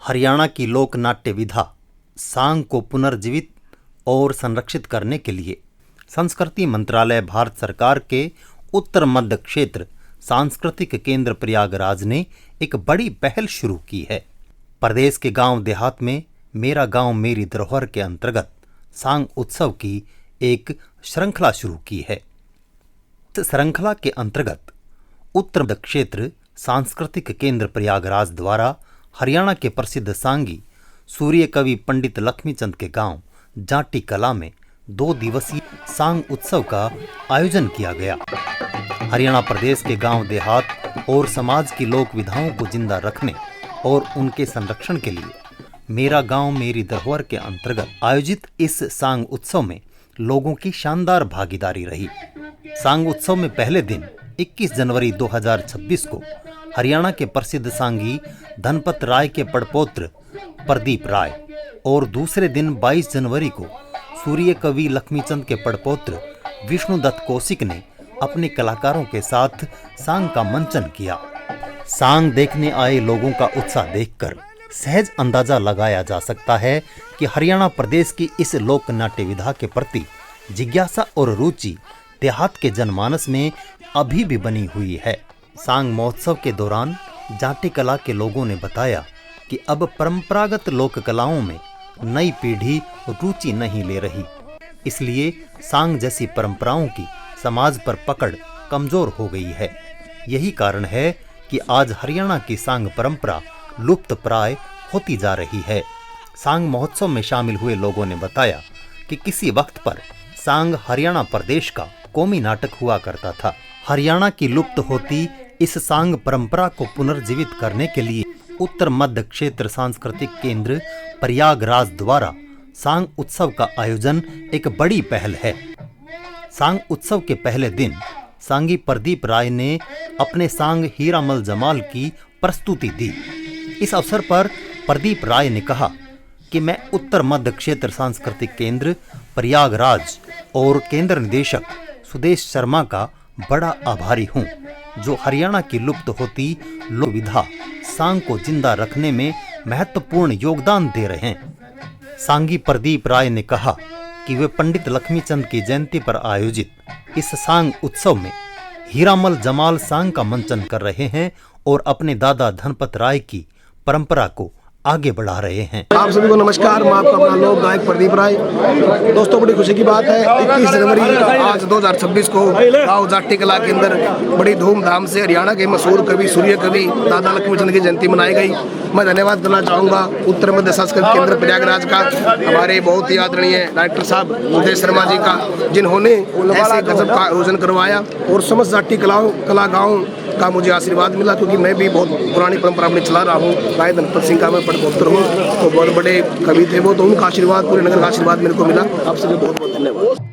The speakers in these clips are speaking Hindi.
हरियाणा की लोक नाट्य विधा सांग को पुनर्जीवित और संरक्षित करने के लिए संस्कृति मंत्रालय भारत सरकार के उत्तर मध्य क्षेत्र सांस्कृतिक केंद्र प्रयागराज ने एक बड़ी पहल शुरू की है। प्रदेश के गांव देहात में मेरा गांव मेरी धरोहर के अंतर्गत सांग उत्सव की एक श्रृंखला शुरू की है। इस श्रृंखला के अंतर्गत उत्तर मध्य क्षेत्र सांस्कृतिक केंद्र प्रयागराज द्वारा हरियाणा के प्रसिद्ध सांगी सूर्य कवि पंडित लक्ष्मीचंद के गांव जाटी कला में 2 दिवसीय सांग उत्सव का आयोजन किया गया। हरियाणा प्रदेश के गांव देहात और समाज की लोक विधाओं को जिंदा रखने और उनके संरक्षण के लिए मेरा गांव मेरी धरोहर के अंतर्गत आयोजित इस सांग उत्सव में लोगों की शानदार भागीदारी रही। सांग उत्सव में पहले दिन 21 जनवरी 2026 को हरियाणा के प्रसिद्ध सांगी धनपत राय के पड़पोत्र प्रदीप राय और दूसरे दिन 22 जनवरी को सूर्य कवि लक्ष्मीचंद के पड़पोत्र विष्णुदत्त कौशिक ने अपने कलाकारों के साथ सांग का मंचन किया। सांग देखने आए लोगों का उत्साह देखकर सहज अंदाजा लगाया जा सकता है कि हरियाणा प्रदेश की इस लोक नाट्य विधा के प्रति जिज्ञासा और रुचि देहात के जनमानस में अभी भी बनी हुई है। सांग महोत्सव के दौरान जाटी कला के लोगों ने बताया कि अब परंपरागत लोक कलाओं में नई पीढ़ी रुचि नहीं ले रही, इसलिए सांग जैसी परंपराओं की समाज पर पकड़ कमजोर हो गई है। यही कारण है कि आज हरियाणा की सांग परंपरा लुप्त प्राय होती जा रही है। सांग महोत्सव में शामिल हुए लोगों ने बताया कि किसी वक्त पर सांग हरियाणा प्रदेश का कौमी नाटक हुआ करता था। हरियाणा की लुप्त होती इस सांग परंपरा को पुनर्जीवित करने के लिए उत्तर मध्य क्षेत्र सांस्कृतिक केंद्र प्रयागराज द्वारा सांग उत्सव का आयोजन एक बड़ी पहल है। सांग उत्सव के पहले दिन सांगी प्रदीप राय ने अपने सांग हीरामल जमाल की प्रस्तुति दी। इस अवसर पर प्रदीप राय ने कहा कि मैं उत्तर मध्य क्षेत्र सांस्कृतिक केंद्र प्रयागराज और केंद्र निदेशक सुदेश शर्मा का बड़ा आभारी हूं, जो हरियाणा की लुप्त होती लोक विधा सांग को जिंदा रखने में महत्वपूर्ण योगदान दे रहे हैं। सांगी प्रदीप राय ने कहा कि वे पंडित लक्ष्मीचंद की जयंती पर आयोजित इस सांग उत्सव में हीरामल जमाल सांग का मंचन कर रहे हैं और अपने दादा धनपत राय की परंपरा को आगे बढ़ा रहे हैं। आप सभी को नमस्कार। मैं आपका अपना लोक गायक प्रदीप राय। दोस्तों, बड़ी खुशी की बात है, 21 जनवरी आज 2026 को गाँव जाटी कला के अंदर बड़ी धूमधाम से हरियाणा के मशहूर कवि सूर्य कवि दादा लक्ष्मीचंद की जयंती मनाई गई। मैं धन्यवाद करना चाहूँगा उत्तर मध्य सांस्कृतिक केंद्र प्रयागराज का, हमारे बहुत ही आदरणीय डायरेक्टर साहब सुदेश शर्मा जी का, जिन्होंने ऐसे गजब का आयोजन करवाया और समस्त जाटी कला गाँव का मुझे आशीर्वाद मिला, क्योंकि मैं भी बहुत पुरानी परंपरा में चला रहा हूँ। गाय धनपत सिंह का मैं पड़पोत्र हूँ, तो बहुत बड़े कवि थे वो, तो उनका आशीर्वाद, पूरे नगर का आशीर्वाद मेरे को मिला। आप सभी बहुत बहुत धन्यवाद।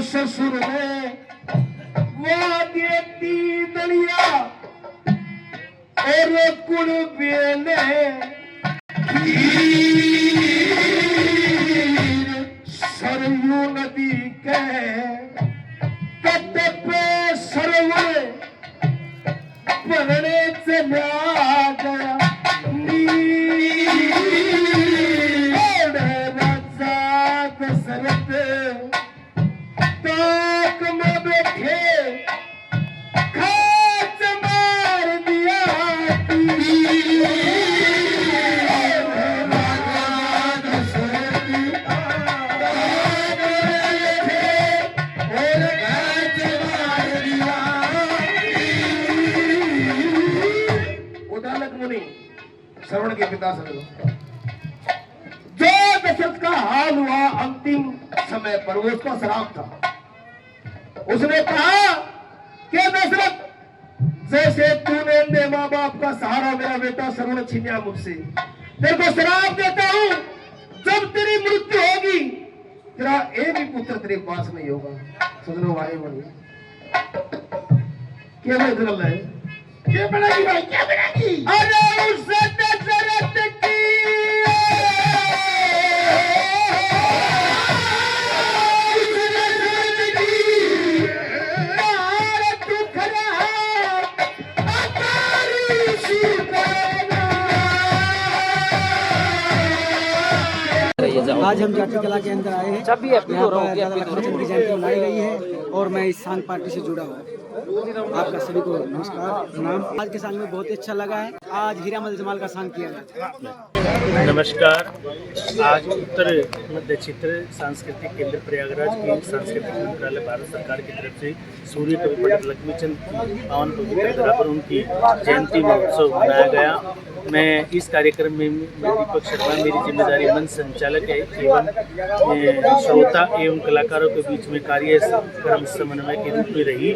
ससुर देती दलिया और कुल बेले सरयू नदी के तट पे सरवर पढ़ने चला गया राजा दशरथ ताक में बैठे खाच मार दिया श्रवण के पिता समझो, जो दशरथ का हाल हुआ अंतिम समय पर, वो उसका श्राप था। उसने कहा कि दशरथ, जैसे तूने अपने माँ बाप का सहारा मेरा बेटा श्रवण छीना मुझसे, तेरे को श्राप देता हूं, जब तेरी मृत्यु होगी तेरा एक भी पुत्र तेरे पास नहीं होगा। सुन लो भाई, क्या है क्या बनेगी भाई, क्या बनेगी? अरे उससे दशरथ की आज हम जाति कला के अंदर आए हैं। यहाँ पर दादा लक्ष्मीचंद की जयंती मनाई गई है और मैं इस सांग पार्टी से जुड़ा हूँ। आपका सभी को नमस्कार प्रणाम। आज के सांग में बहुत ही अच्छा लगा है। आज हीरामल जमाल का सांग किया गया था। नमस्कार। आज उत्तर मध्य क्षेत्र सांस्कृतिक केंद्र प्रयागराज की सांस्कृतिक मंत्रालय भारत सरकार की तरफ से सूर्य कवि पंडित लक्ष्मीचंद की पावन पवित्र धरा पर उनकी जयंती महोत्सव मनाया गया। मैं इस कार्यक्रम में दीपक शर्मा, मेरी जिम्मेदारी मंच संचालक है एवं श्रोता एवं कलाकारों के बीच में कार्यक्रम समन्वय के रूप में रही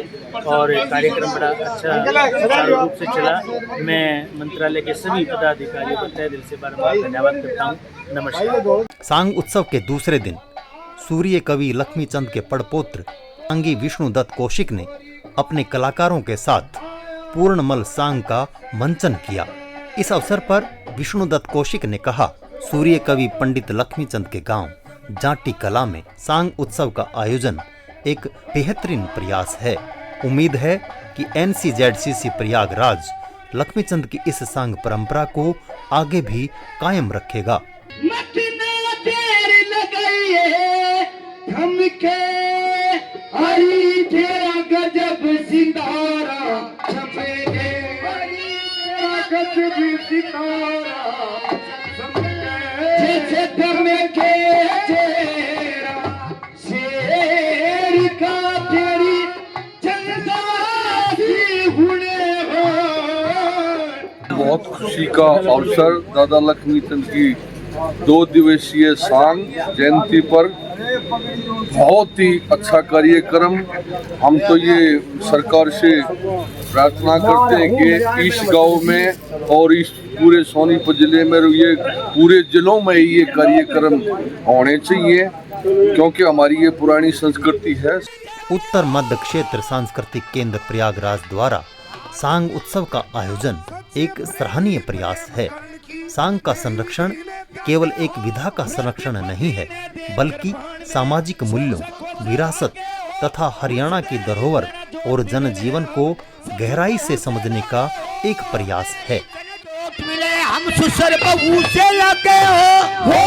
और कार्यक्रम बड़ा अच्छा सुचारू रूप से चला। मैं मंत्रालय के सभी पदाधिकारियों को तहे दिल से बार-बार धन्यवाद करता हूँ। नमस्कार। सांग उत्सव के दूसरे दिन सूर्य कवि लक्ष्मीचंद के पड़पोत्र सांगी विष्णुदत्त कौशिक ने अपने कलाकारों के साथ पूर्णमल सांग का मंचन किया। इस अवसर पर विष्णुदत्त कौशिक ने कहा, सूर्य कवि पंडित लक्ष्मीचंद के गांव जाटी कला में सांग उत्सव का आयोजन एक बेहतरीन प्रयास है। उम्मीद है कि NCZCC प्रयागराज लक्ष्मीचंद की इस सांग परंपरा को आगे भी कायम रखेगा। बहुत खुशी का अवसर दादा लक्ष्मीचंद की 2 दिवसीय सांग जयंती पर बहुत ही अच्छा कार्यक्रम। हम तो ये सरकार से प्रार्थना करते हैं कि इस गांव में और इस पूरे सोनीपत जिले में ये पूरे जिलों में ये कार्यक्रम होने चाहिए क्योंकि हमारी ये पुरानी संस्कृति है। उत्तर मध्य क्षेत्र सांस्कृतिक केंद्र प्रयागराज द्वारा सांग उत्सव का आयोजन एक सराहनीय प्रयास है। सांग का संरक्षण केवल एक विधा का संरक्षण नहीं है, बल्कि सामाजिक मूल्यों, विरासत तथा हरियाणा की धरोहर और जनजीवन को गहराई से समझने का एक प्रयास है। हम सुसर बहू से लगे हो